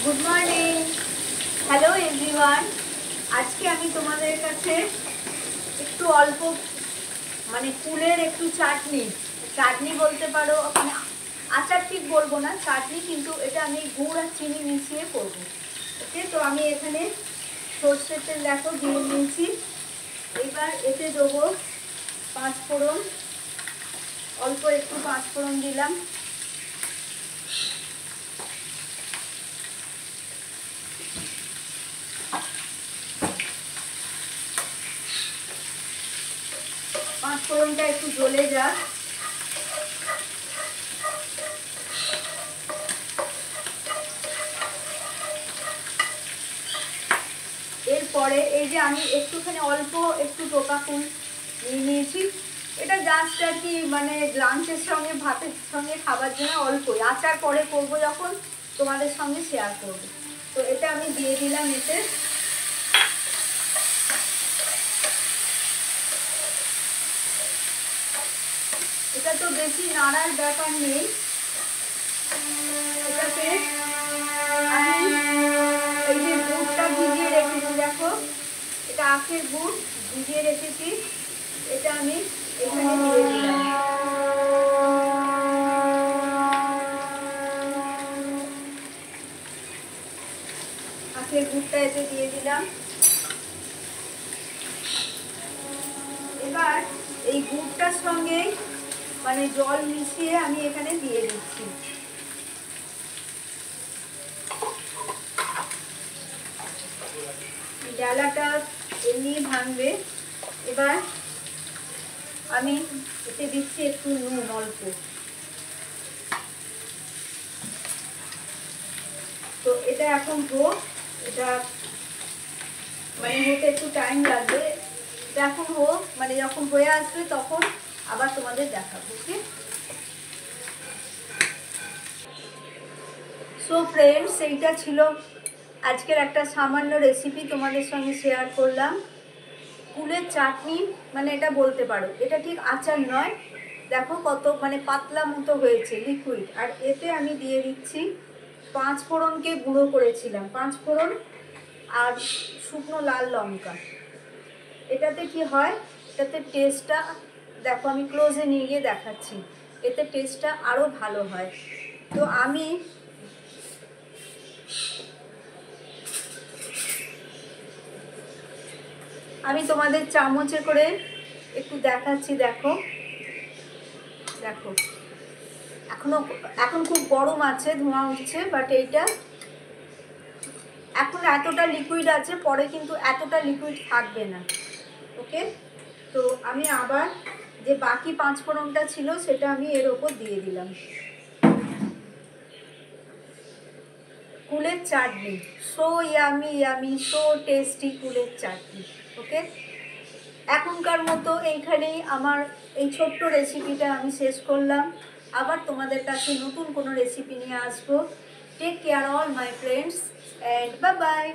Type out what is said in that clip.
Good morning, hello everyone. আজকে আমি তোমাদের কাছে একটু অল্প মানে কুলের একটু চাটনি বলতে পারো, মানে আচার ঠিক বলবো না, চাটনি, কিন্তু এটা আমি গুড় আর চিনি মিশিয়ে করবো। ওকে, তো আমি এখানে সর্ষের তেল দেখো দিয়ে নিয়েছি। এবার এতে দেবো পাঁচফোড়ন, অল্প একটু পাঁচফোড়ন দিলাম। পাঁচফোড়নটা একটু জ্বলে যাক। এরপরে এই যে আমি একটুখানি অল্প একটু টোকা ফুল নিয়ে নিয়েছি। এটা জাস্ট আর কি, মানে লাঞ্চের সঙ্গে ভাতের সঙ্গে খাবার জন্য অল্পই, আচার পরে করবো যখন তোমাদের সঙ্গে শেয়ার করবো। তো এটা আমি দিয়ে দিলাম এতে। এটা তো বেশি নাড়ার ব্যাপার নেই, এটাতে আমি এই যে গুড়টা ভিজিয়ে রেখেছি, দেখো এটা আখের গুড় ভিজিয়ে রেখেছি, এটা আমি এখানে দিয়ে দিলাম। আখের গুড়টা এতে দিয়ে দিলাম। এবার এই গুড়টার সঙ্গে মানে জল মিশিয়ে আমি এখানে দিয়ে দিচ্ছি। ডালাটা এমনি ভাঙবে। এবার আমি এতে দিচ্ছি একটু নুন অল্প। তো এটা এখন হোক, এটা মানে হতে একটু টাইম লাগবে। এটা এখন হোক, মানে যখন হয়ে আসবে তখন আবার তোমাদের দেখাবো। ওকে, সো ফ্রেন্ডস, এইটা ছিল আজকের একটা সামান্য রেসিপি, তোমাদের সঙ্গে শেয়ার করলাম। কুলের চাটনি মানে এটা বলতে পারো, এটা ঠিক আচার নয়। দেখো কত মানে পাতলা মতো হয়েছে, লিকুইড। আর এতে আমি দিয়ে দিচ্ছি পাঁচফোড়নকে গুঁড়ো করেছিলাম, পাঁচফোড়ন আর শুকনো লাল লঙ্কা। এটাতে কি হয়, এটাতে টেস্টটা দেখো, আমি ক্লোজে নিয়ে গিয়ে দেখাচ্ছি, এতে টেস্টটা আরও ভালো হয়। তো আমি তোমাদের চামচে করে একটু দেখাচ্ছি। দেখো দেখো এখন খুব গরম আছে, ধোঁয়া উঠছে, বাট এইটা এখন এতটা লিকুইড আছে, পরে কিন্তু এতটা লিকুইড থাকবে না। ওকে, তো আমি আবার যে বাকি পাঁচফোড়নটা ছিল সেটা আমি এর ওপর দিয়ে দিলাম। কুলের চাটনি, সো ইয়ামি, সো টেস্টি কুলের চাটনি। ওকে, এখনকার মতো এইখানেই আমার এই ছোট্ট রেসিপিটা আমি শেষ করলাম। আবার তোমাদের কাছে নতুন কোনো রেসিপি নিয়ে আসবো। Take care all my friends and bye by.